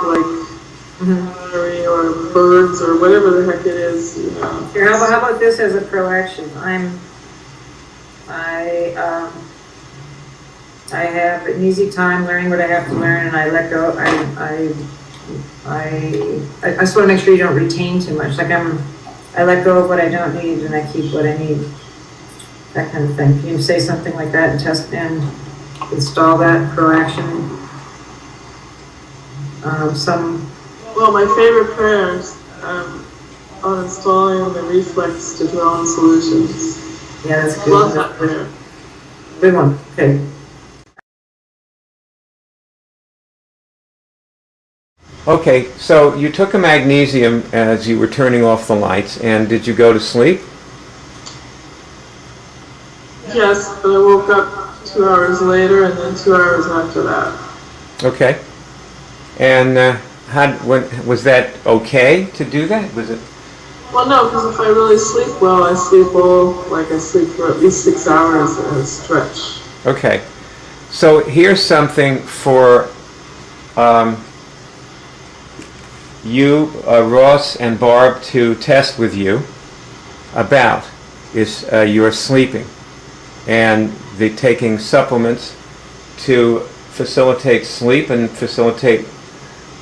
like pulmonary or birds or whatever the heck it is, you know. Here, how about this as a proaction? I have an easy time learning what I have to learn, and I let go. I just want to make sure you don't retain too much. Like I let go of what I don't need, and I keep what I need. That kind of thing. Can you say something like that and test and install that proaction? Well, my favorite prayers on installing the reflex to dwell in solutions. Yeah, that's good. Love that prayer. Good one. Okay. Okay, so you took a magnesium as you were turning off the lights, and did you go to sleep? Yes, but I woke up 2 hours later and then 2 hours after that. Okay. And was that okay to do that? Was it? Well, no, because if I really sleep well, I sleep for at least 6 hours at a stretch. Okay. So here's something for you, Ross, and Barb to test with you about is your sleeping and the taking supplements to facilitate sleep and facilitate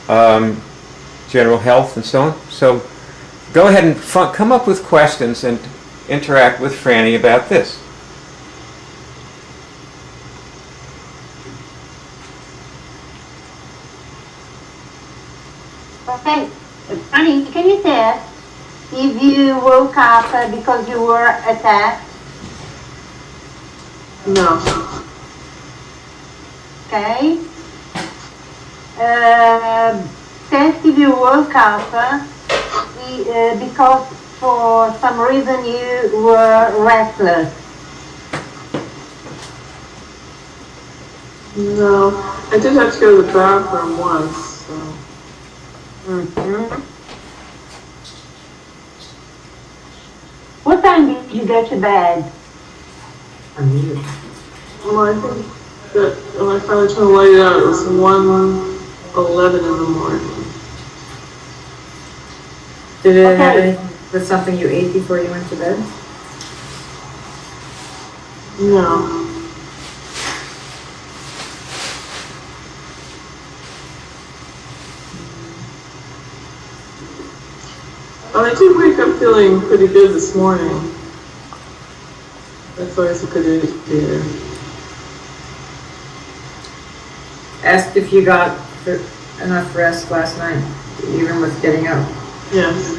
general health and so on. So go ahead and come up with questions and interact with Franny about this. Okay, Franny, can you tell if you woke up because you were attacked? No. Okay. Test if you woke up because for some reason you were restless. No. I did have to go to the bathroom once, so. Mm-hmm. What time did you go to bed? Well, I think that when I finally turned the light out, it was 1:11 in the morning. Did it have anything with something you ate before you went to bed? No. But I did wake up feeling pretty good this morning. That's always a good indicator. Asked if you got enough rest last night, even with getting up. Yes.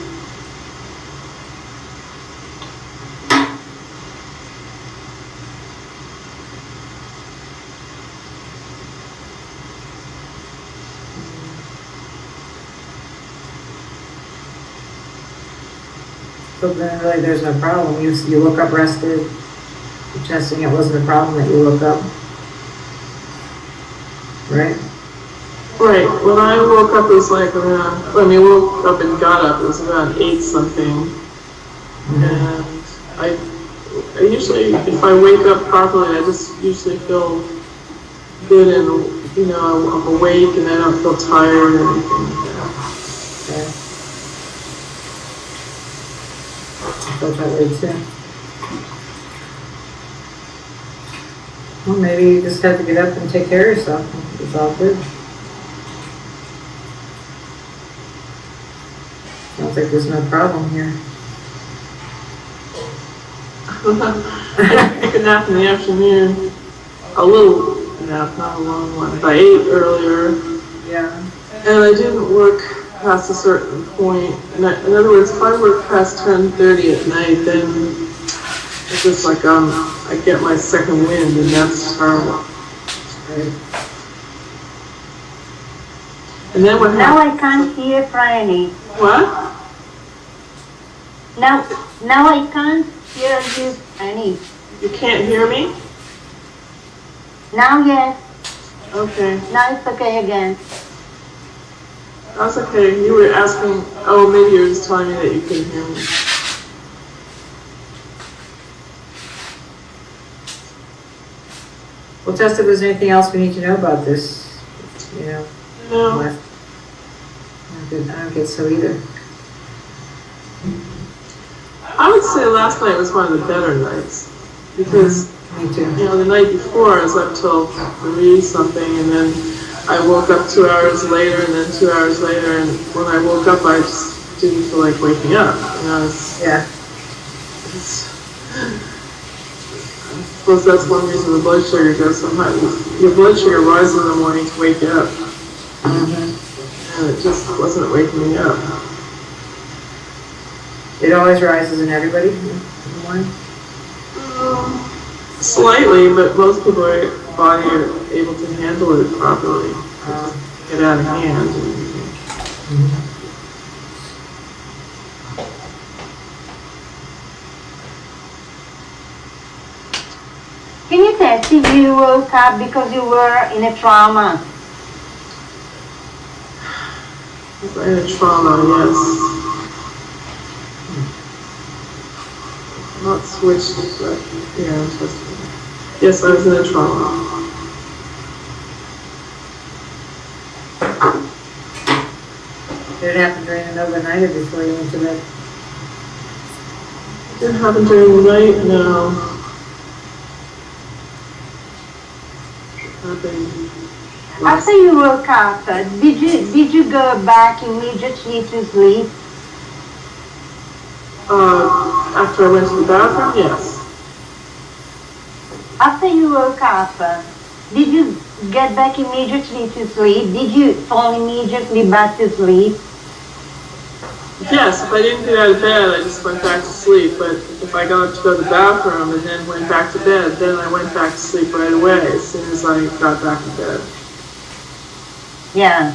So then really there's no problem. You woke up rested. You're testing, it wasn't a problem that you woke up. Right? Right. When I woke up, it was like around, woke up and got up, it was around 8 something. Mm-hmm. And I usually, if I wake up properly, I just usually feel good and, you know, I'm awake and I don't feel tired or anything like that. Okay. I felt that way too. Well, maybe you just have to get up and take care of yourself. It's all good. Sounds like there's no problem here. I took a nap in the afternoon. A little nap, not a long one. I ate earlier. Yeah. And I didn't work past a certain point. In other words, if I work past 10:30 at night, then it's just like I get my second wind, and that's terrible. Right. And then what Now happens? I can't hear Franny. What? Now I can't hear you, Franny. You can't hear me? Now yes. Okay. Now it's okay again. That's okay. You were asking, oh, maybe you were just telling me that you couldn't hear me. We'll test if there's anything else we need to know about this. You know. No. don't get so either. I would say last night was one of the better nights because, Me too. the night before I was up till 3 something, and then I woke up 2 hours later, and then 2 hours later, and when I woke up, I just didn't feel like waking up. Yeah. I suppose that's one reason the blood sugar goes so high. Your blood sugar rises in the morning to wake you up, and it just wasn't waking me up. It always rises in everybody in the morning? Slightly, but most people's body are able to handle it properly. Get out of hand. Can you test if you woke up because you were in a trauma? If I had trauma, yes. Not switched, but yeah, yes, I was in a trauma. Did it happen during the middle of the night or before you went to bed? Did it happen during the night? No. Happened. After you woke up, did you go back immediately to sleep? After I went to the bathroom, yes. After you woke up, did you get back immediately to sleep? Did you fall immediately back to sleep? Yes, if I didn't get out of bed, I just went back to sleep. But if I got up to go to the bathroom and then went back to bed, then I went back to sleep right away as soon as I got back to bed. Yeah.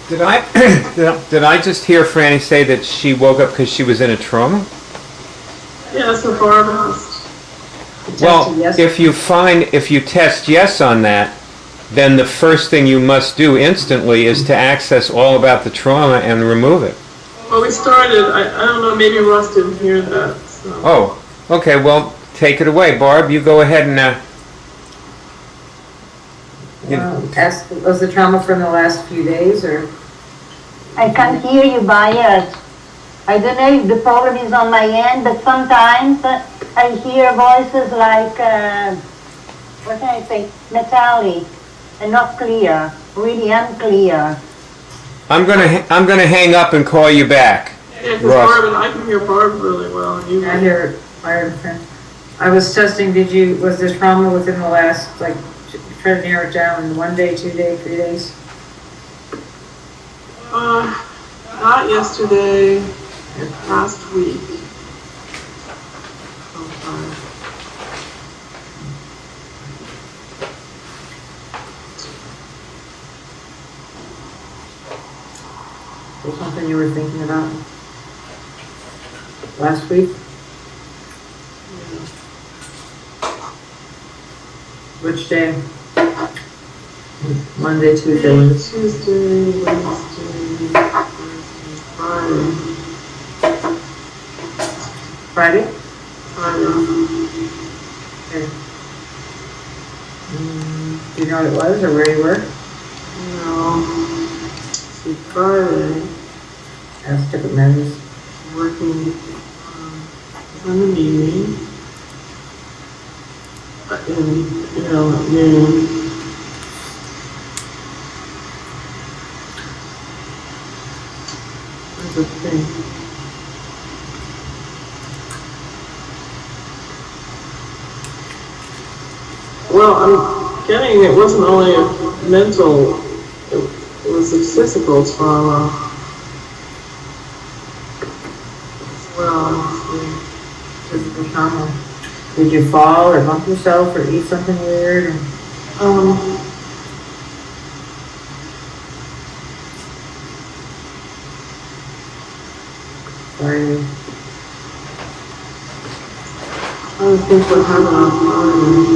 Did I just hear Franny say that she woke up because she was in a trauma? Yeah, that's what Barb asked. Well, if you test yes on that, then the first thing you must do instantly is to access all about the trauma and remove it. Well, we started, I don't know, maybe Russ didn't hear that. So. Oh, okay, well, take it away, Barb. You go ahead and... Was the trauma from the last few days, or? I can't hear you by ear. I don't know if the problem is on my end, but sometimes I hear voices like, what can I say, metallic, and not clear, really unclear. I'm gonna hang up and call you back. Yeah, because Barb and I can hear Barb really well. And you I hear Barb. I was testing, was there trauma within the last, try to narrow it down, 1 day, 2 day, 3 days? Not yesterday, last week. Was something you were thinking about last week? Which day? Monday, Tuesday, Wednesday. Tuesday, Wednesday, Thursday, Friday. Friday? Friday. Okay. Do you know what it was or where you were? No. See, Friday. That's different measures. Working on the meeting. At noon. There's a thing. Well, I'm getting it wasn't only a mental, it was a physical trauma as well. Physical trauma. Did you fall or bump yourself or eat something weird? Sorry. I think what happened on Friday.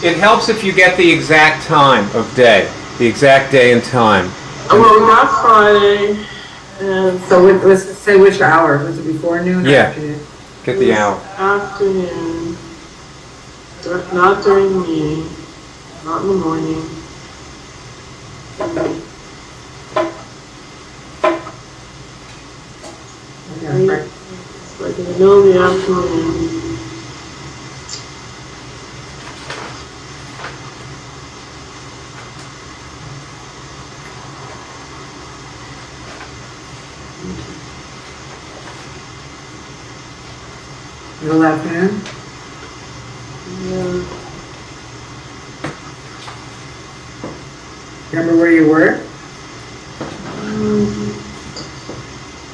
It helps if you get the exact time of day, the exact day and time. Well, we got Friday, And So let's say which hour? Was it before noon or Yeah. afternoon? Get the hour. afternoon, not during the meeting, not in the morning. Yeah, right. It's like in the middle of the afternoon. Middle afternoon? Yeah. Remember where you were?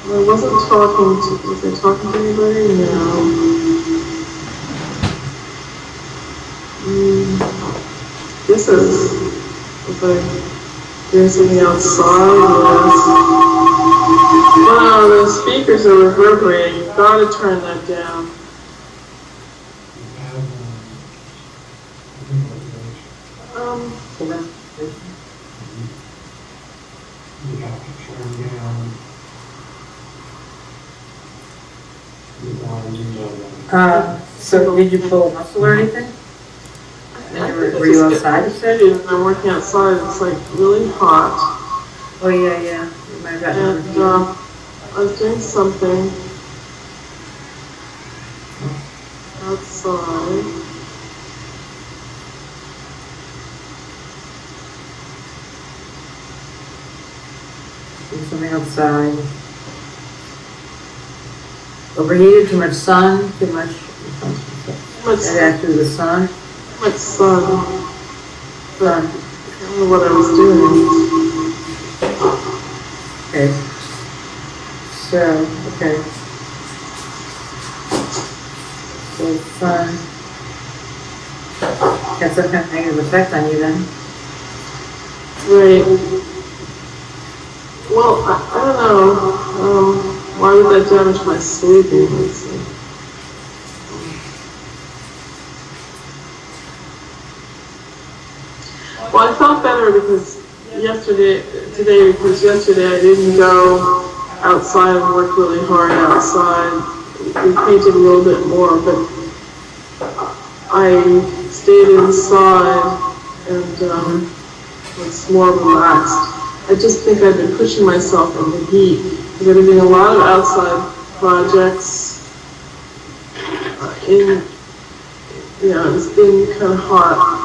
I wasn't talking to, was I talking to anybody? No. This is, was I doing something outside? Yes. Wow, the speakers are reverberating. You've got to turn that down. Hold on. You have to turn down the volume of So did you pull a muscle or anything? Were you outside, you said? I'm working outside. It's like really hot. Oh, yeah, yeah. You might have gotten And I was doing something outside. something outside. Overheated, too much sun, too much, and actually the sun. Too much sun. Sun. I don't know what I was doing. Okay. So, okay. So sun. Had some kind of negative effect on you then. Right. Well, I don't know. Why would that damage my sleeping? Let's see. Well, I felt better because today because yesterday I didn't go outside and work really hard outside. We painted a little bit more, but I stayed inside and was more relaxed. I just think I've been pushing myself in the heat because I've been doing a lot of outside projects. It's been kind of hot.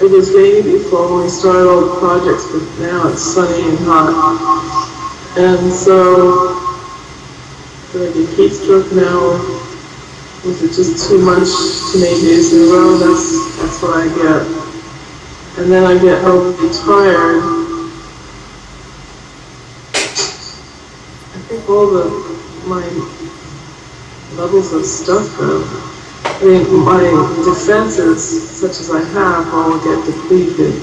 It was rainy before when we started all the projects, but now it's sunny and hot. And so, did I get heat stroke now? Was it just too much too many days in a row? That's what I get. And then I get overly tired. I think all my levels of stuff my defenses, such as I have, all get depleted.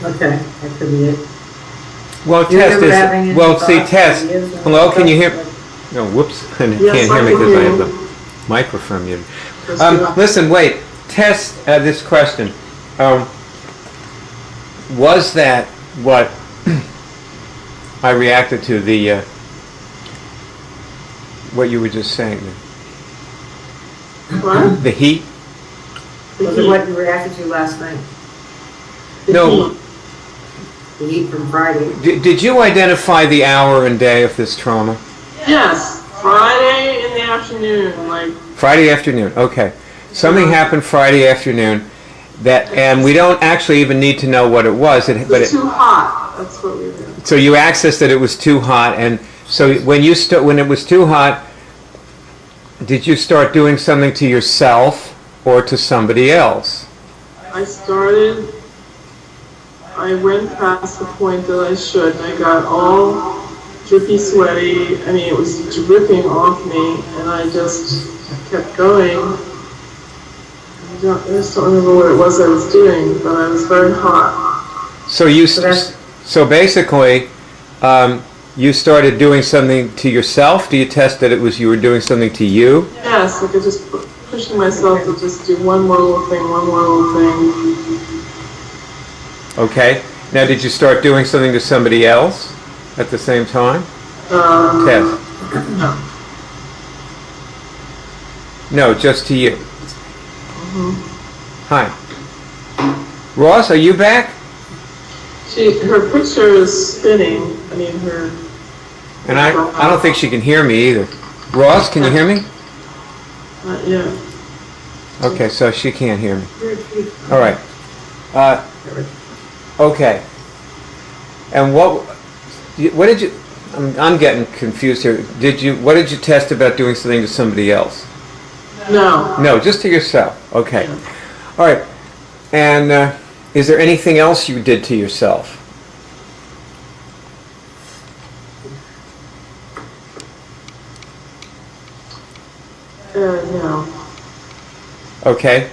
Okay, that could be it. Well, Do you test remember is, having any well, see, thoughts, test. ideas, or Hello, can you hear? stuff No, whoops, I can't Yes, I hear me can because I hear have you. the microphone muted. Just Listen, wait, test this question. Was that what I reacted to, what you were just saying? What? The heat? Was it what you reacted to last night? No. Heat. The heat from Friday? Did you identify the hour and day of this trauma? Yes, Friday in the afternoon, like. Friday afternoon, okay. Something happened Friday afternoon and we don't actually even need to know what it was. It was too hot. That's what we did. So you accessed that it was too hot, and so when it was too hot, did you start doing something to yourself or to somebody else? I went past the point that I should, and I got all drippy, sweaty. I mean, it was dripping off me, and I just kept going. I just don't remember what it was I was doing, but I was very hot. So basically, you started doing something to yourself. Do you test that you were doing something to you? Yes, like I just pushing myself to just do one more little thing. Okay. Now, did you start doing something to somebody else? at the same time? Test. No. No, just to you. Hi. Ross, are you back? Her picture is spinning. I mean, her. And I don't think she can hear me either. Ross, can you hear me? Not yet. Okay, so she can't hear me. All right. Okay. And what did you? I'm getting confused here. What did you test about doing something to somebody else? No. No, just to yourself. Okay. All right. And is there anything else you did to yourself? No. Okay.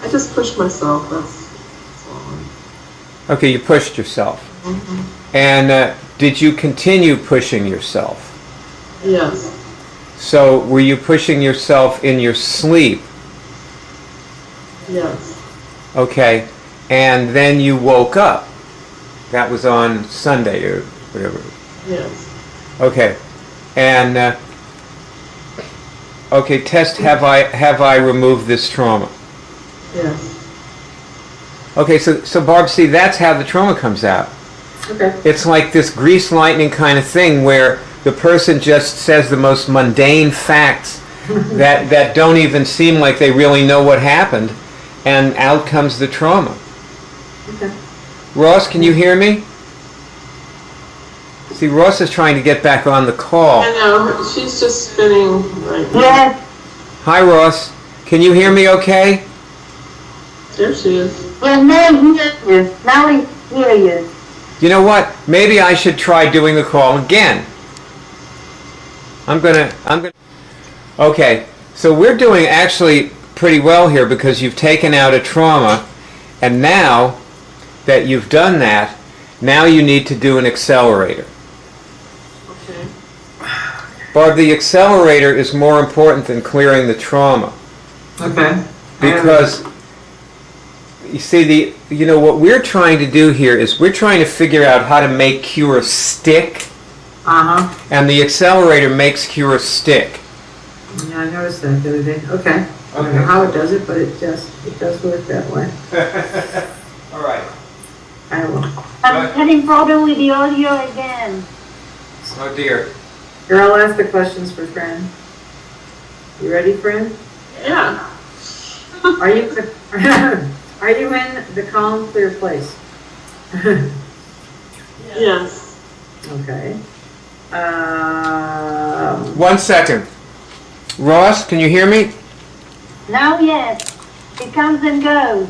I just pushed myself. That's all. Okay, you pushed yourself. And did you continue pushing yourself? Yes. So were you pushing yourself in your sleep? Yes. Okay. And then you woke up. That was on Sunday or whatever. Yes. Okay. And okay, test, have I removed this trauma? Yes. Okay, so Barb, see, that's how the trauma comes out. Okay. It's like this grease lightning kind of thing where the person just says the most mundane facts that don't even seem like they really know what happened, and out comes the trauma. Okay. Ross, can you hear me? See, Ross is trying to get back on the call. I know. She's just spinning right now. Yes, Hi, Ross. Can you hear me okay? There she is. yes, now I hear you. Now I hear you. You know what? Maybe I should try doing the call again. I'm gonna. Okay, so we're doing actually pretty well here because you've taken out a trauma, and now that you've done that, now you need to do an accelerator. Okay. Barb, the accelerator is more important than clearing the trauma. Okay. Because you see, what we're trying to do here is we're trying to figure out how to make cure stick, and the accelerator makes cure stick. Yeah, I noticed that the other day. Okay. I don't know how it does it, but it does work that way. All right. I will. I'm having problem with the audio again. Oh dear. Here, I'll ask the questions for Fran. You ready, Fran? Yeah. Are you are you in the calm, clear place? Yes. Okay. 1 second. Ross, can you hear me? Now, yes, it comes and goes.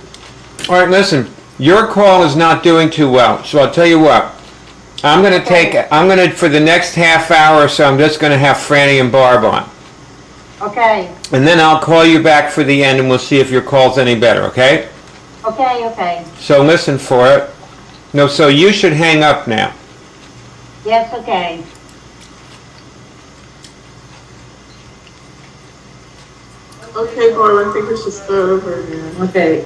All right, listen. Your call is not doing too well, so I'll tell you what. I'm going to for the next half hour or so, I'm just going to have Franny and Barb on. Okay, And then I'll call you back for the end and we'll see if your call's any better, okay? okay. So listen for it. No, so you should hang up now. Yes, okay. Okay, Barb, I think we should start over again. Okay.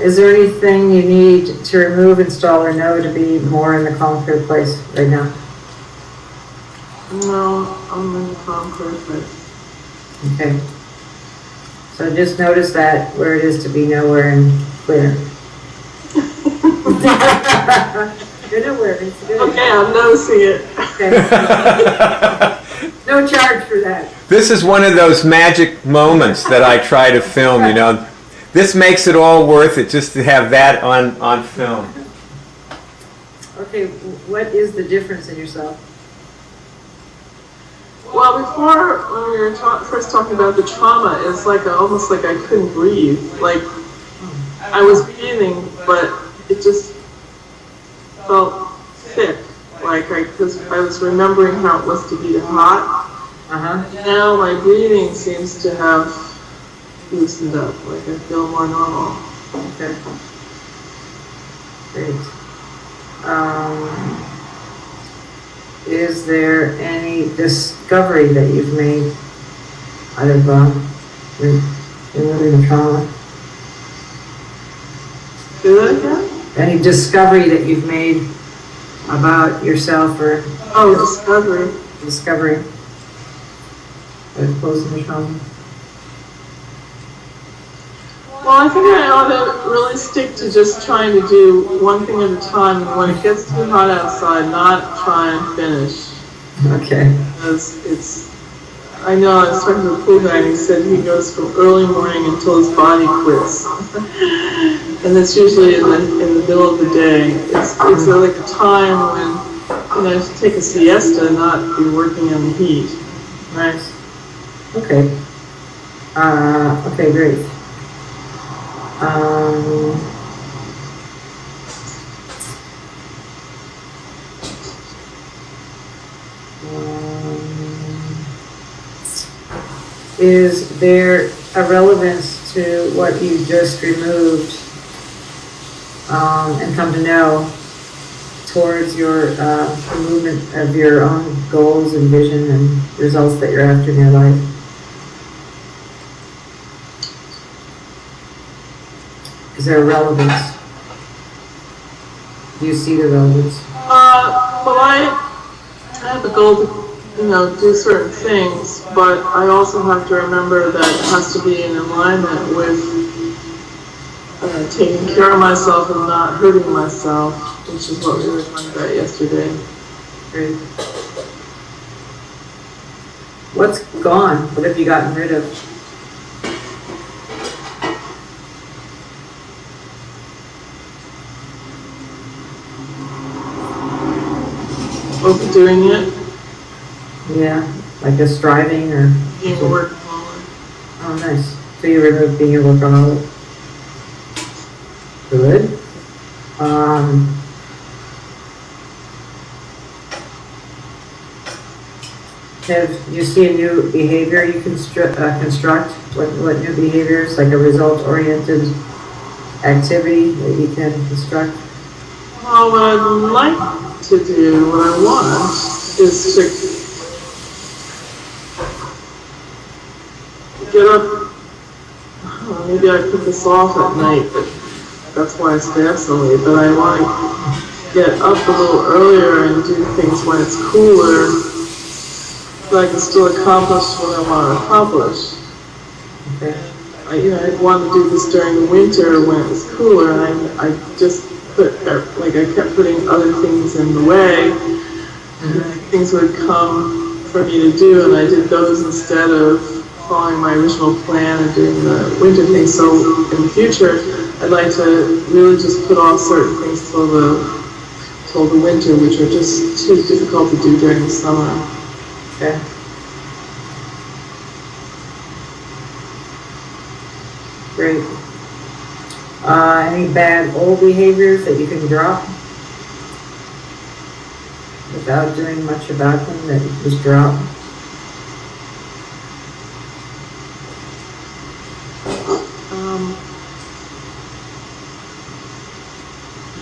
Is there anything you need to remove, install, or know to be more in the calm, clear place right now? No, I'm in the calm, clear place. Okay. So just notice that where it is to be nowhere and clear. You're nowhere. It's good. Okay, I'm noticing it. Okay. No charge for that. This is one of those magic moments that I try to film, This makes it all worth it just to have that on film. Okay, what is the difference in yourself? Well, before, when we were first talking about the trauma, it's almost like I couldn't breathe. Like, I was breathing, but it just felt thick. Like, I was remembering how it was to be hot. Now my breathing seems to have loosened up. Like, I feel more normal. Okay. Great. Is there any discovery that you've made out of removing the trauma? Do that again? Any discovery that you've made about yourself or Oh, discovery. discovery. Closing the trauma. Well, I think I ought to really stick to just trying to do one thing at a time, and when it gets too hot outside, not try and finish. Okay. Because I know I was talking to a pool guy, and he said he goes from early morning until his body quits. And it's usually in the middle of the day. It's like a time when, to take a siesta and not be working in the heat. Nice. Okay. Okay, great. Is there a relevance to what you just removed and come to know towards your movement of your own goals and vision and results that you're after in your life? Is there a relevance? Do you see the relevance? Well, I have the goal to, do certain things, but I also have to remember that it has to be in alignment with taking care of myself and not hurting myself, which is what we were talking about yesterday. Great. What's gone? What have you gotten rid of? Overdoing it. Yeah, like a striving or Being a workaholic. Oh, nice. So you removed being a workaholic. Good. Have you see a new behavior you construct? What new behaviors, like a result-oriented activity that you can construct? Well, what I'd like to do, what I want, is to get up. Maybe I put this off at night, but that's why I stay up so late. But I want to get up a little earlier and do things when it's cooler, so I can still accomplish what I want to accomplish. Okay. I wanted to do this during the winter when it was cooler, and I just I kept putting other things in the way, and things would come for me to do, and I did those instead of following my original plan and doing the winter thing. So in the future, I'd like to really just put off certain things till the winter, which are just too difficult to do during the summer. Okay. Great. Any bad old behaviors that you can drop without doing much about them that you just drop?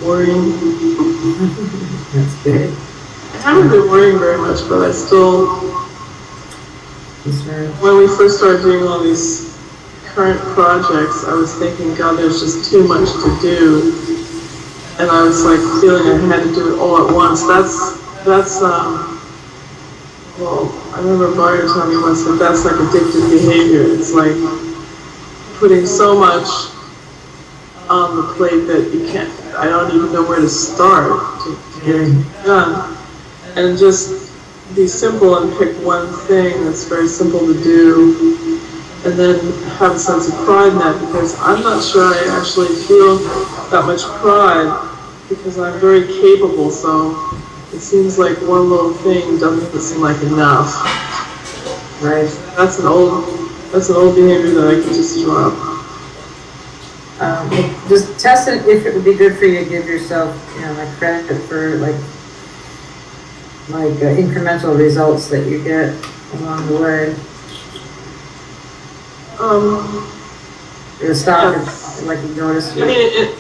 Worrying. That's good. I haven't been worrying very much, but I still, when we first started doing all these current projects, I was thinking, God, there's just too much to do, and I was like feeling I had to do it all at once. That's well, I remember Barry telling me once that that's like addictive behavior. It's like putting so much on the plate that you can't, I don't even know where to start to get it done. And just be simple and pick one thing that's very simple to do, and then have a sense of pride in that, because I'm not sure I actually feel that much pride, because I'm very capable, so it seems like one little thing doesn't seem like enough. Right? That's an old behavior that I can just drop. Just test it if it would be good for you to give yourself, like credit for like incremental results that you get along the way. Stop and like you notice. I mean,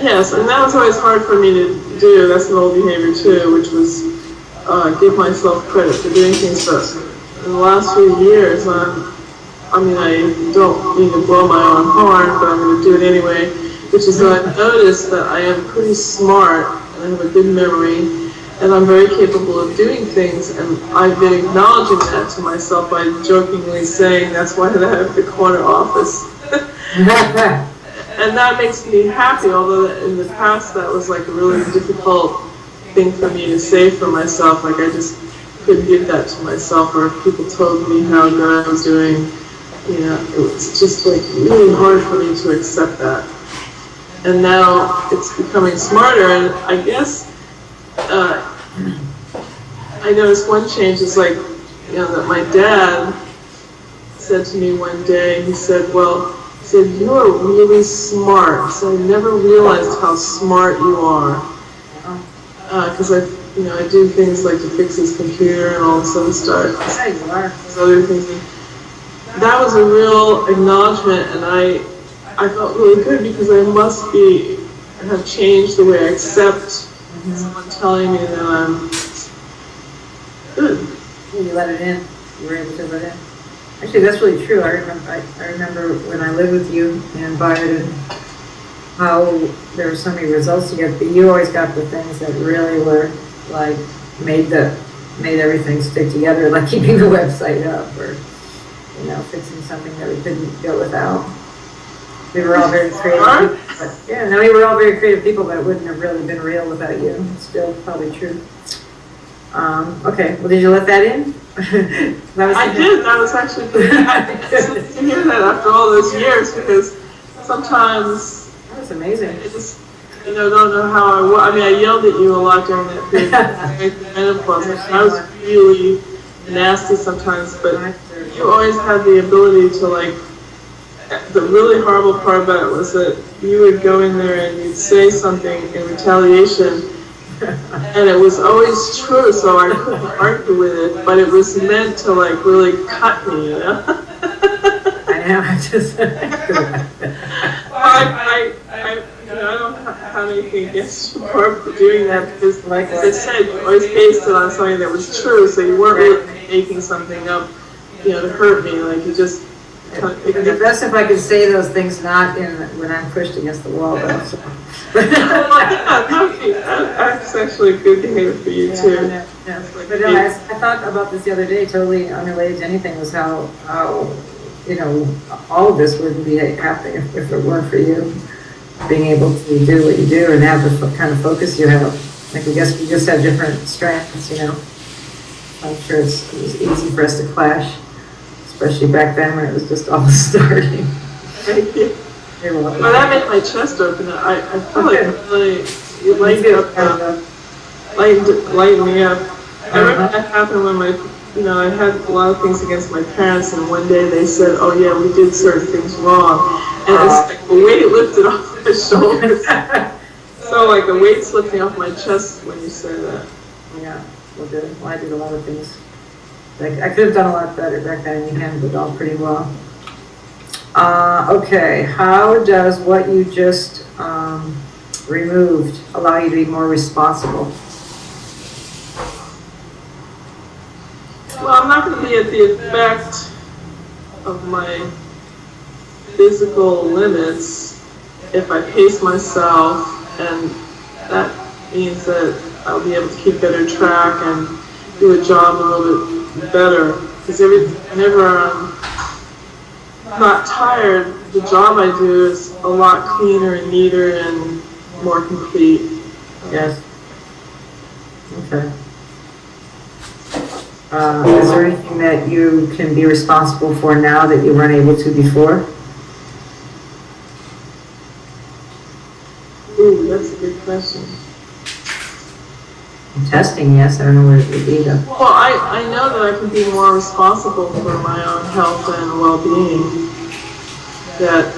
yes, and that was always hard for me to do. That's an old behavior too, which was give myself credit for doing things. But in the last few years, I don't mean to blow my own horn, but I'm going to do it anyway, which is that I've noticed that I am pretty smart, and I have a good memory, and I'm very capable of doing things, and I've been acknowledging that to myself by jokingly saying that's why I have the corner office. And that makes me happy, although in the past that was like a really difficult thing for me to say for myself. Like I just couldn't give that to myself, or if people told me how good I was doing, you know, it was just like really hard for me to accept that. And now it's becoming smarter, and I guess I noticed one change is like, you know, that my dad said to me one day, he said, well, he said, you're really smart. So I never realized how smart you are. Because I do things like to fix his computer and all this other stuff. These other things. And that was a real acknowledgement, and I felt really good because I must have changed the way I accept someone telling me that I'm good. You let it in. You were able to let it in. Actually, that's really true. I remember when I lived with you and Byron, and how there were so many results to get, but you always got the things that really were like made everything stick together, like keeping the website up, or you know, fixing something that we couldn't go without. We were all very creative people, but yeah, no, we were all very creative people, but it wouldn't have really been real without you. It's still probably true. Okay, well, did you let that in? I did. That was actually pretty happy to hear that after all those years, because sometimes that's amazing. I just, don't know how I was. I mean, I yelled at you a lot during that period of menopause. I was really nasty sometimes, but you always had the ability to, like, the really horrible part about it was that you would go in there and you'd say something in retaliation, and it was always true, so I couldn't argue with it, but it was meant to, like, really cut me, you know? I know, I just... I don't have anything against you for doing that, because, like as I said, you always based it on something that was true, so you weren't really making something up, to hurt me, like, you just... The best if I could say those things not when I'm pushed against the wall, though. So. That's actually a good behavior for you, too. Yeah. But no, I thought about this the other day, totally unrelated to anything, was how all of this wouldn't be happening if it weren't for you being able to do what you do and have the kind of focus you have. Like, I guess we just have different strengths, I'm sure it was easy for us to clash, especially back then when it was just all starting. Thank you. Well, that made my chest open. I feel like it really lightened me up. I remember that happened when I had a lot of things against my parents, and one day they said, oh yeah, we did certain things wrong. And it's like the weight lifted off my shoulders. So like the weight's lifting off my chest when you say that. Yeah, well, I did a lot of things. Like, I could have done a lot better back then, and you handled it all pretty well. Okay, how does what you just removed allow you to be more responsible? Well, I'm not going to be at the effect of my physical limits if I pace myself, and that means that I'll be able to keep better track and do a job a little bit better. Because whenever I'm not tired, the job I do is a lot cleaner and neater and more complete. Yes. Okay. Is there anything that you can be responsible for now that you weren't able to before? Ooh, that's a good question. Testing, yes. I don't know what it would be though. Well, I know that I can be more responsible for my own health and well-being. That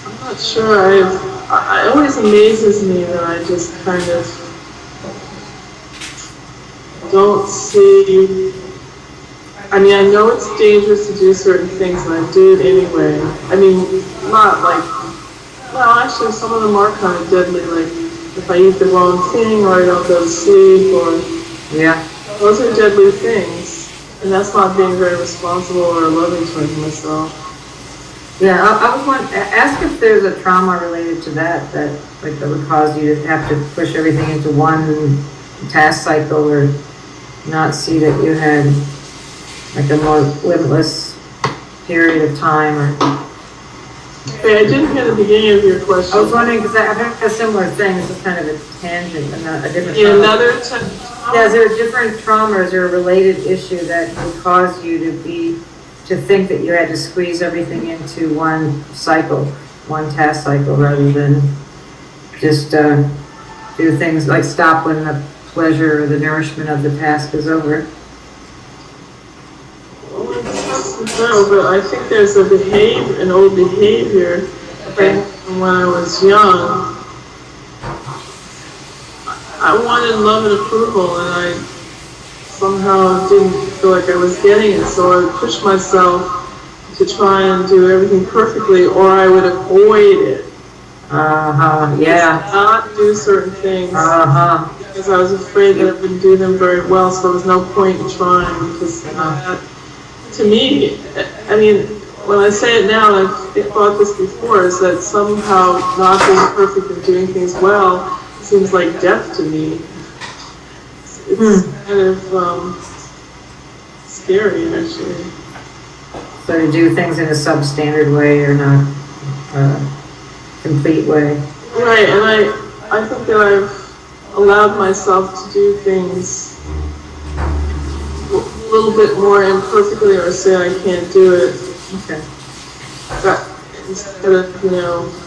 I'm not sure. It always amazes me that I just kind of don't see. I mean, I know it's dangerous to do certain things, and I do it anyway. I mean, not like. Well, actually, some of them are kind of deadly. Like if I eat the wrong thing, or I don't go to sleep, or those are deadly things, and that's not being very responsible or loving towards myself. Yeah, I was wondering, ask if there's a trauma related to that would cause you to have to push everything into one task cycle or not see that you had like a more limitless period of time or. Okay, I didn't hear the beginning of your question. I was wondering, because I've had a similar thing, this is kind of a tangent, but not a different Yeah, trauma. Yeah, is there a different trauma or is there a related issue that would cause you to think that you had to squeeze everything into one cycle, one task cycle, rather than just do things like stop when the pleasure or the nourishment of the task is over? No, but I think there's an old behavior from when I was young. I wanted love and approval, and I somehow didn't feel like I was getting it, so I would push myself to try and do everything perfectly, or I would avoid it. Yeah. Not do certain things. Because I was afraid that I wouldn't do them very well, so there was no point in trying, because to me, I mean, when I say it now, and I've thought this before, is that somehow not being perfect and doing things well seems like death to me. It's kind of scary, actually. So to do things in a substandard way or not a complete way. Right, and I think that I've allowed myself to do things a little bit more imperfectly, or say I can't do it. Okay. Instead of,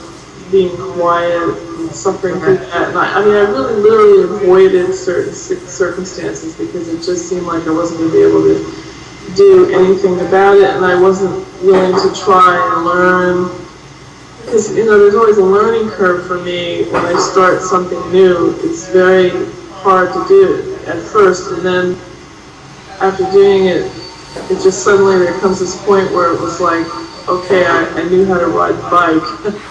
being quiet and suffering through that. And I really literally avoided certain circumstances because it just seemed like I wasn't going to be able to do anything about it, and I wasn't willing to try and learn. Because, there's always a learning curve for me when I start something new. It's very hard to do it at first, and then after doing it, it just suddenly there comes this point where it was like, okay, I knew how to ride the bike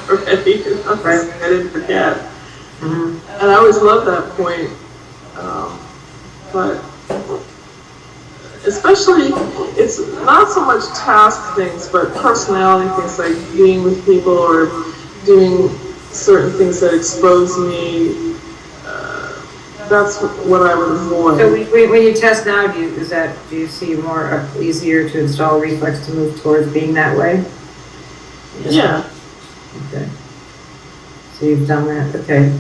already. I didn't forget. And I always loved that point. But especially, it's not so much task things, but personality things, like being with people or doing certain things that expose me. That's what I would avoid. So when you test now, do you see more easier to install reflex to move towards being that way? Yeah. Okay. So you've done that. Okay.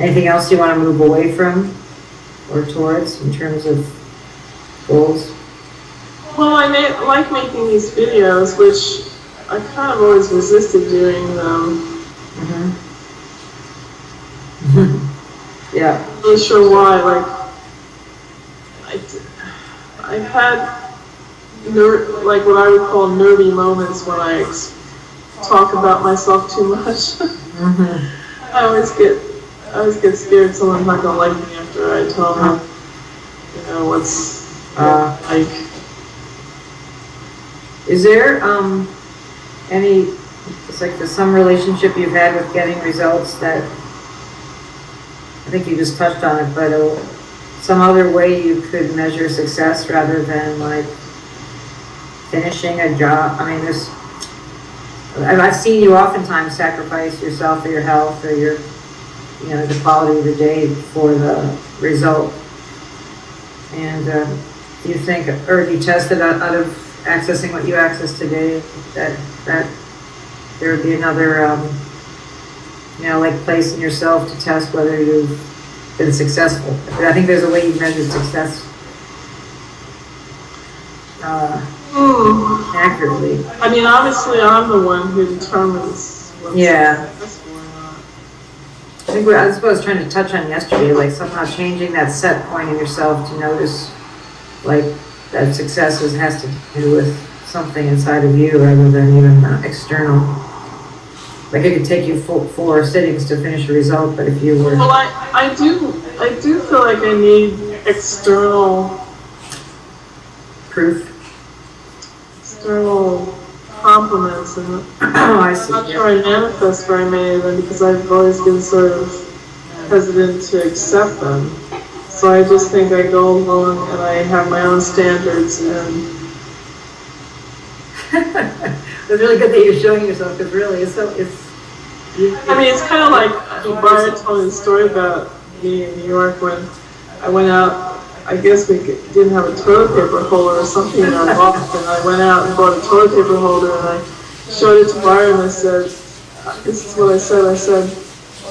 Anything else you want to move away from or towards in terms of goals? Well, I like making these videos, which I kind of always resisted doing them. Yeah. I'm not really sure why. Like, I've had what I would call nerdy moments when I talk about myself too much. I always get scared someone's not gonna like me after I tell them, what's like. Is there some relationship you've had with getting results that, I think you just touched on it, but some other way you could measure success rather than like finishing a job? I mean, I've seen you oftentimes sacrifice yourself or your health or your, the quality of the day for the result. And do you think, or do you test it out of accessing what you access today, that there would be another, place in yourself to test whether you've been successful? I think there's a way you measure success accurately. I mean, obviously, I'm the one who determines what's successful or not. I think that's what I was trying to touch on yesterday, like somehow changing that set point in yourself to notice, like, that success has to do with something inside of you rather than even external. Like, it could take you 4 sittings to finish a result, but if you were... Well, I do feel like I need external proof. External compliments, and I see. I'm not sure I manifest very many of them because I've always been sort of hesitant to accept them. So I just think I go along and I have my own standards, and It's really good that you're showing yourself, because really, it's I mean, it's kind of like Brian told me the story about me in New York when I went out. I guess we didn't have a toilet paper holder or something in our loft, and I went out and bought a toilet paper holder, and I showed it to Byron, and I said, this is what I said. I said,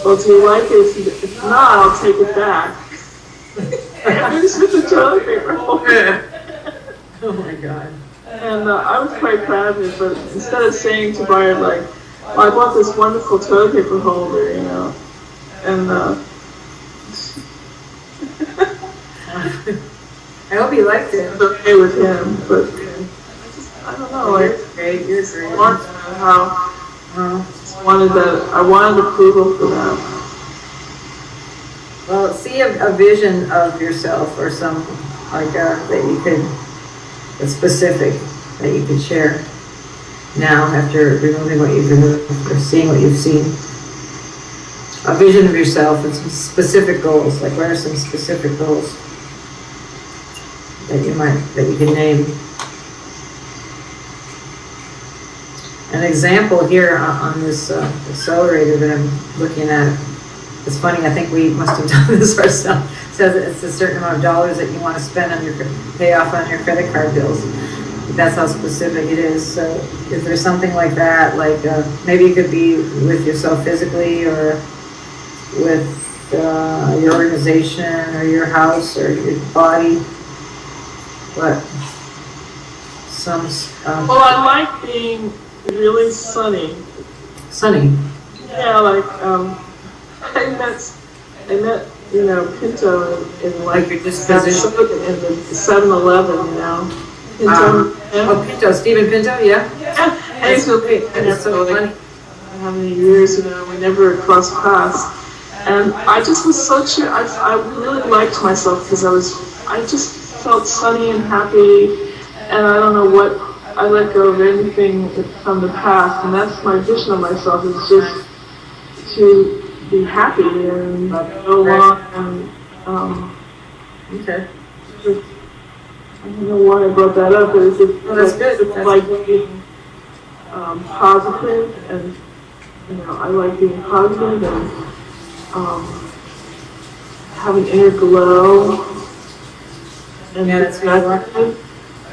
well, do you like it? If not, I'll take it back. And it was with the toilet paper holder. Oh my God. And I was quite proud of it, but instead of saying to Byron, like, well, I bought this wonderful toilet paper holder, you know, and I hope you liked it. it's okay with him, but I don't know, like, Great, you're great. how Well, I wanted approval for that. well, see a vision of yourself or some, like, that you could, that's specific, that you could share now after removing what you've removed or seeing what you've seen. A vision of yourself and some specific goals, like what are some specific goals that you can name? An example here on this accelerator that I'm looking at, it's funny, I think we must have done this ourselves. It says that it's a certain amount of dollars that you want to spend on pay off on your credit card bills. That's how specific it is. So is there something like that, like maybe it could be with yourself physically or with your organization or your house or your body, but some... Well, I like being really sunny. Sunny. Yeah, like, I met, you know, Pinto in like your disposition. in the 7-Eleven, you know. Pinto, Oh, Pinto, Stephen Pinto, yeah? yeah. And he's really, And it's so like, funny. how many years, you know, we never crossed paths. And I just was I really liked myself because I just felt sunny and happy, and I don't know what, I let go of anything from the past, and that's my vision of myself, is just to be happy and go on, and Okay. I don't know why I brought that up, but it's just that's good. It's like being positive, and you know, I like being positive and have an inner glow, and Yeah, that's what I like.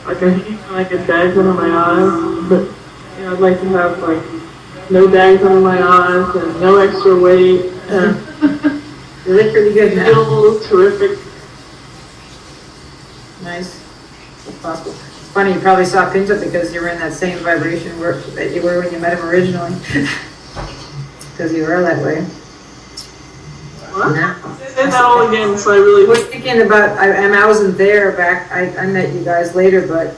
like I hate like a bags under my eyes, but you know, I'd like to have like no bags under my eyes and no extra weight, and You look pretty good now. feel terrific. Nice. If possible. It's funny, you probably saw Pinto because you were in that same vibration that you were when you met him originally. Because you were that way. What? Yeah. Say that all again, so I really. I was thinking about, I wasn't there back, I met you guys later, but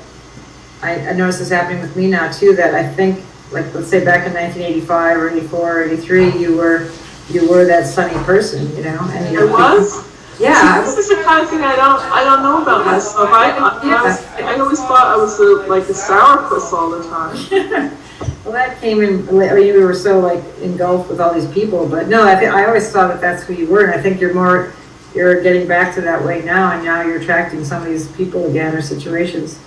I noticed this happening with me now too, that I think, like, let's say back in 1985 or 84 or 83, you were that sunny person, you know? And I was? Yeah. See, this is the kind of thing I don't know about myself. I always thought I was like a sourpuss all the time. Well, that came in, I mean, we were so like engulfed with all these people, but no, I always thought that that's who you were, and I think you're getting back to that way now, and now you're attracting some of these people again or situations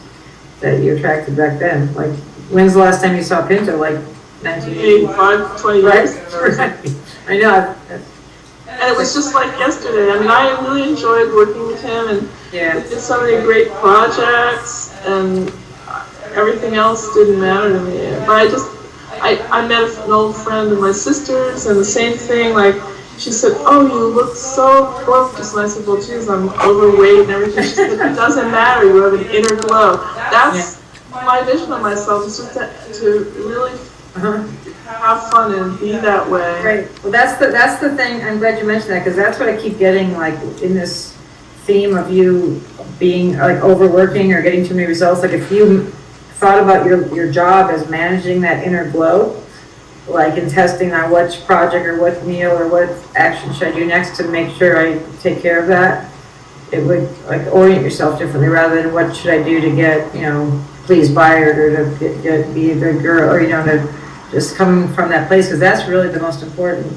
that you attracted back then. Like, when's the last time you saw Pinto? Like 1985, 20 years. Right. I know. And it was just like yesterday. I mean, I really enjoyed working with him, and Yeah. we did so many great projects, and everything else didn't matter to me. But I met an old friend of my sister's, and the same thing, like, she said, oh, you look so gorgeous. And I said, well, geez, I'm overweight and everything. She said, it doesn't matter, you have an inner glow. That's my vision of myself, is just to really have fun and be that way. Right. Well, that's the thing. I'm glad you mentioned that, because that's what I keep getting, like, in this theme of you being like overworking or getting too many results. Like, if you thought about your job as managing that inner glow, like in testing on which project or what meal or what action should I do next to make sure I take care of that, it would like orient yourself differently rather than what should I do to get, you know, pleased by it, or to be a good girl, or, you know, to just come from that place, because that's really the most important,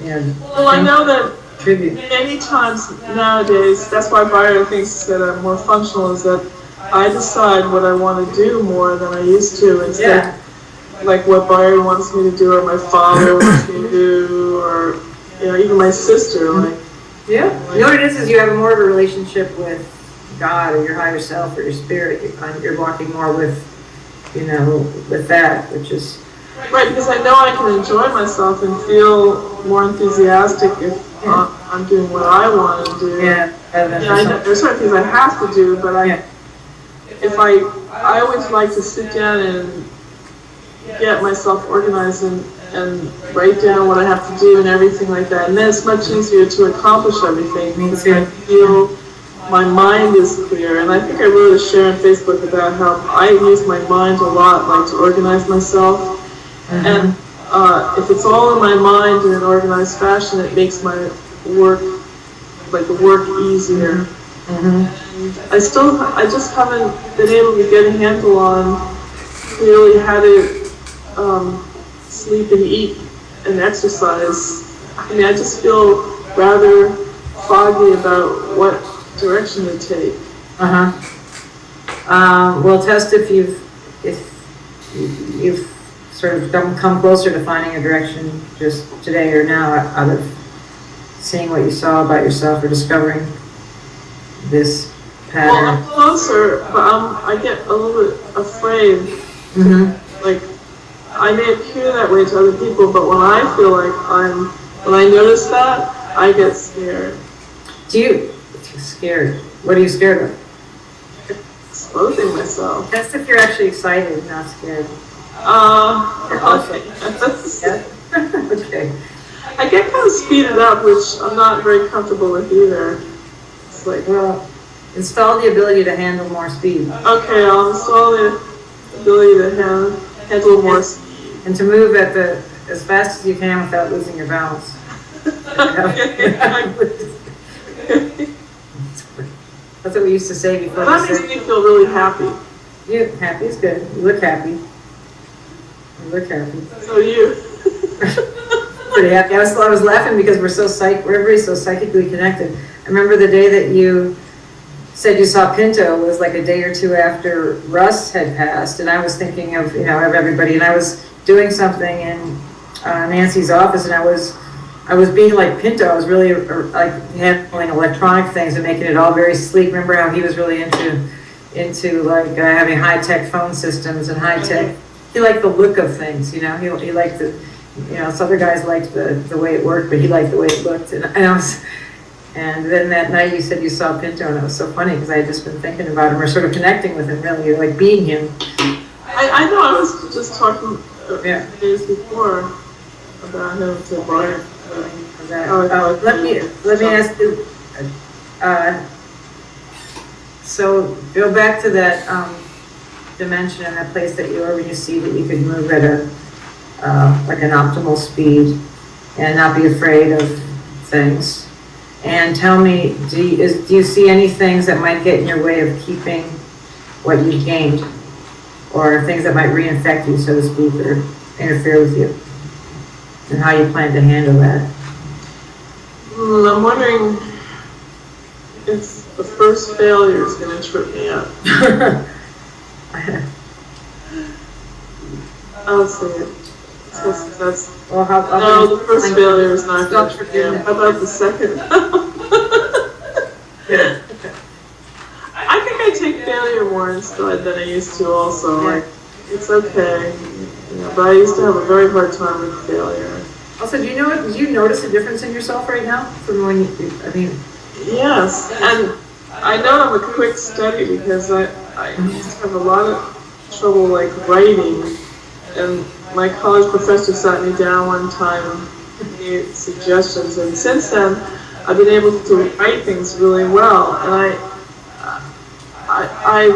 you know. Well, I know that tribute. many times nowadays, that's why Byron thinks that I'm more functional, is that I decide what I want to do more than I used to, instead like what Byron wants me to do, or my father wants me to do, or, you know, even my sister, like, Yeah. You know what it is you have more of a relationship with God or your higher self or your spirit. You're walking more with, with that, which is... Right, because I know I can enjoy myself and feel more enthusiastic if I'm doing what I want to do. Yeah. There's certain things I have to do, but I always like to sit down and get myself organized and write down what I have to do and everything like that. And then it's much easier to accomplish everything because I feel my mind is clear. And I think I wrote a share on Facebook about how I use my mind a lot, like to organize myself. And if it's all in my mind in an organized fashion, it makes my work, like the work, easier. I just haven't been able to get a handle on clearly how to sleep and eat and exercise. I mean, I just feel rather foggy about what direction to take. Well, test if you've sort of come closer to finding a direction just today or now out of seeing what you saw about yourself or discovering this pattern. Well, I'm closer, but I get a little bit afraid. Like, I may appear that way to other people, but when I feel like when I notice that, I get scared. Scared? What are you scared of? Exposing myself. That's if you're actually excited, not scared. Okay. Okay. I get kind of speeded up, which I'm not very comfortable with either. It's like, well, install the ability to handle more speed. Okay, I'll install the ability to handle more speed. And to move as fast as you can without losing your balance. That's what we used to say before. That makes me feel really happy. Happy is good. You look happy. You look happy. So you. Pretty happy. I was laughing because everybody's so psychically connected. I remember the day that you said you saw Pinto was like a day or two after Russ had passed, and I was thinking of of everybody, and I was doing something in Nancy's office, and I was being like Pinto. I was really like handling electronic things and making it all very sleek. Remember how he was really into like having high-tech phone systems and high-tech. He liked the look of things, He liked the, some other guys liked the way it worked, but he liked the way it looked. And then that night you said you saw Pinto, and it was so funny because I had just been thinking about him or sort of connecting with him, really, like being him. I know. I was just talking days before about him to Brian. Let me ask you. So go back to that dimension and that place that you were when you see that you could move at like an optimal speed and not be afraid of things. And tell me, do you see any things that might get in your way of keeping what you've gained, or things that might reinfect you, so to speak, or interfere with you, and how you plan to handle that? I'm wondering if the first failure is going to trip me up. I'll say it. No, the first failure is not going to trip me up. How about the second? I think I take failure more inside than I used to also. Like, it's okay. But I used to have a very hard time with failure. Also, do you notice a difference in yourself right now from when Yes, and I know I'm a quick study because I used to have a lot of trouble like writing, and my college professor sat me down one time and gave suggestions, and since then I've been able to write things really well, and I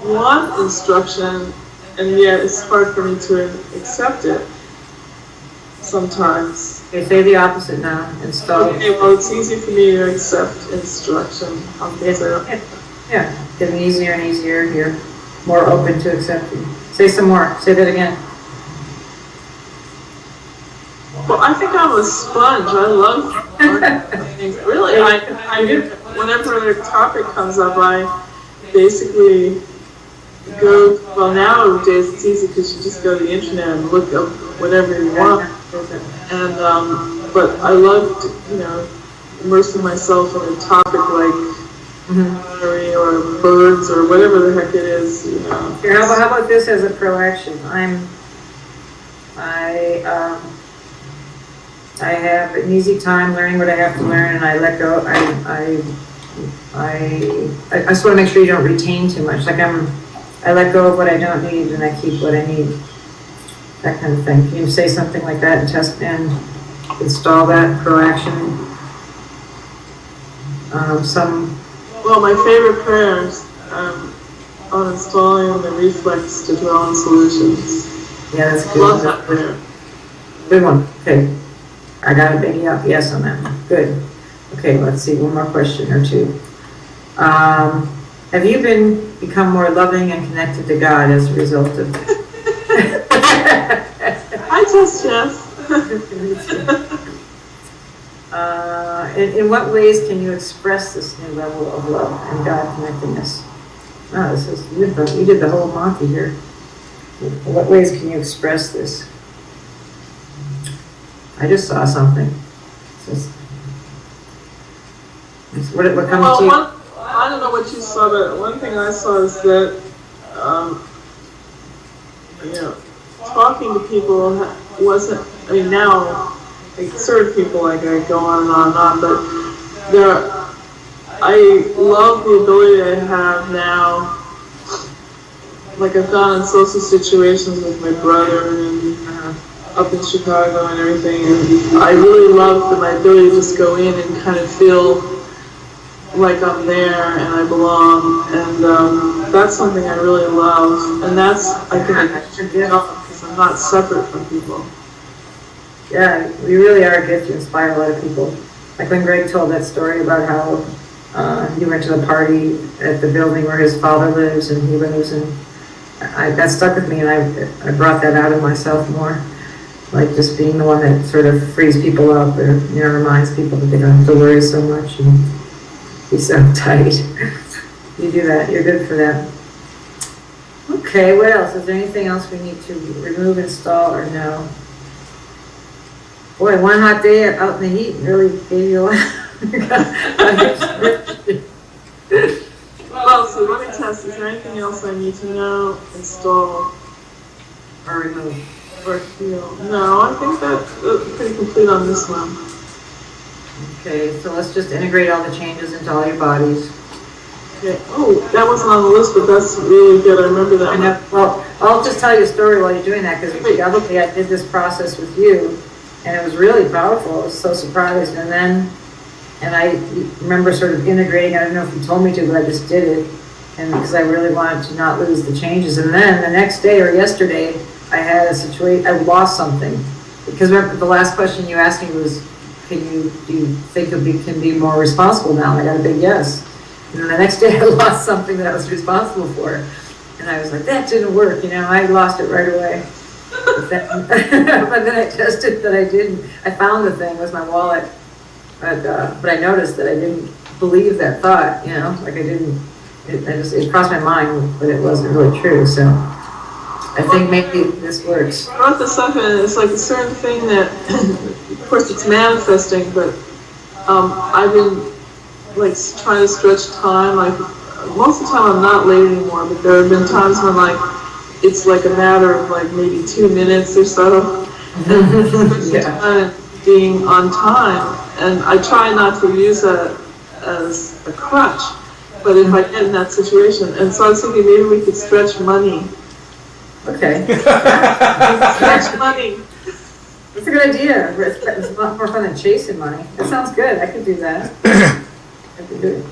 want instruction, and yet it's hard for me to accept it sometimes. Okay, say the opposite now. Okay, well, it's easy for me to accept instruction. Yeah, getting easier and easier. You're more open to accepting. Say some more. Say that again. Well, I think I'm a sponge. I love learning things. Really, whenever a topic comes up, I basically go, well, nowadays it's easy because you just go to the internet and look up whatever you want. And, but I love, immersing myself in a topic like pulmonary or birds or whatever the heck it is, you know. Here, how about this as a proaction? I have an easy time learning what I have to learn, and I let go. I just want to make sure you don't retain too much. Like I let go of what I don't need, and I keep what I need. That kind of thing. Can you say something like that and test and install that proaction? Well, my favorite prayers on installing the reflex to dwell in solutions. Yeah, that's I good. love that prayer. Good one. Okay. I got a big yes on that one. Good. Okay, let's see, one more question or two. Have you become more loving and connected to God as a result of this? I test yes. In what ways can you express this new level of love and God connectedness? Oh, this is you did the whole Monty here. In what ways can you express this? I just saw something. What comes to you? I don't know what you saw, but one thing I saw is that, you know, talking to people wasn't, I mean, now, like, certain people, like, I go on and on and on, but I love the ability I have now. Like, I've gone in social situations with my brother and up in Chicago and everything, and I really love my ability to just go in and kind of feel like I'm there and I belong, and that's something I really love, and that's, I can get off because I'm not separate from people. Yeah, we really are a gift to inspire a lot of people. Like when Greg told that story about how he went to the party at the building where his father lives, and he lives, and that stuck with me, and I brought that out of myself more. Like just being the one that sort of frees people up, or, you know, reminds people that they don't have to worry so much and be so tight. You do that, you're good for that. Okay, what else? Is there anything else we need to remove, install, or no? Boy, one hot day out in the heat really gave you a lot. Well, so let me test. Is there anything else I need to know, install, Or remove? or feel? No, I think that's pretty complete on this one. Okay, so let's just integrate all the changes into all your bodies. Okay. Oh, that wasn't on the list, but that's really good. I remember that one. Well, I'll just tell you a story while you're doing that, because the other day I did this process with you, and it was really powerful. I was so surprised. And I remember sort of integrating. I don't know if you told me to, but I just did it, and because I really wanted to not lose the changes. And then the next day or yesterday, I had a situation. I lost something, because remember, the last question you asked me was, do you think you can be more responsible now? And I got a big yes. And then the next day, I lost something that I was responsible for, and I was like, that didn't work. You know, I lost it right away. But then I tested that I didn't. I found the thing with my wallet. But I noticed that I didn't believe that thought, you know, like I didn't, it crossed my mind, but it wasn't really true, so I think maybe this works. I brought this up, and it's like a certain thing that, of course it's manifesting, but I've been like trying to stretch time, like most of the time I'm not late anymore, but there have been times when like, it's like a matter of like maybe 2 minutes or so, and being on time. And I try not to use that as a crutch, but if I get in that situation, and so I was thinking maybe we could stretch money. Okay. Stretch money. That's a good idea. It's a lot more fun than chasing money. That sounds good. I could do that. I could do it.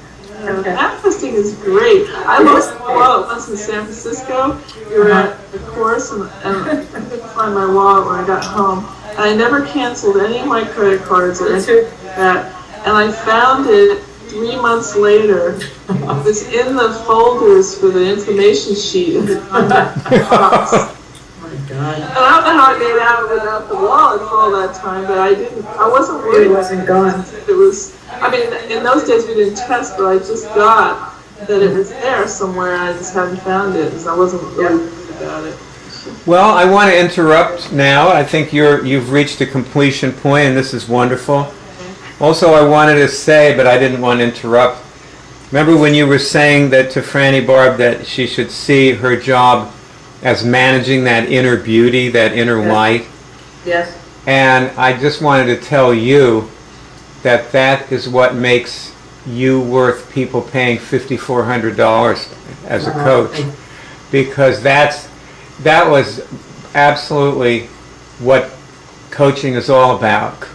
Okay. Manifesting is great. I lost my wallet once in San Francisco. We were at a course, and I couldn't find my wallet when I got home. And I never canceled any of my credit cards or anything like that. And I found it 3 months later. It was in the folders for the information sheet in the box. Oh my God. And I don't know how I made out without the wallet for all that time, but I wasn't worried. It wasn't gone. It was, I mean, in those days we didn't test, but I just got that it was there somewhere, and I just hadn't found it, because I wasn't really worried about it. Well, I want to interrupt now. I think you've reached a completion point, and this is wonderful. Also, I wanted to say, but I didn't want to interrupt. Remember when you were saying that to Franny Barb that she should see her job as managing that inner beauty, that inner light? Yes. And I just wanted to tell you that that is what makes you worth people paying $5,400 as a coach, because that was absolutely what coaching is all about.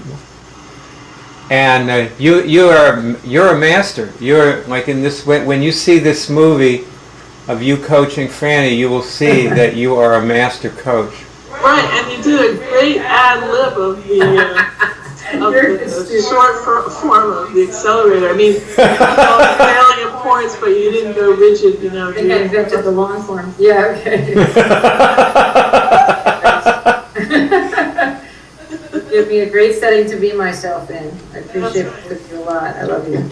And you're a master. You're like in this, when you see this movie of you coaching Franny, you will see that you are a master coach. Right, and you did a great ad lib of the short form of the accelerator. I mean, failing at points, but you didn't go rigid, you know. I think I invented the long form. Yeah, okay. Give me a great setting to be myself in. I appreciate it a lot. I love you.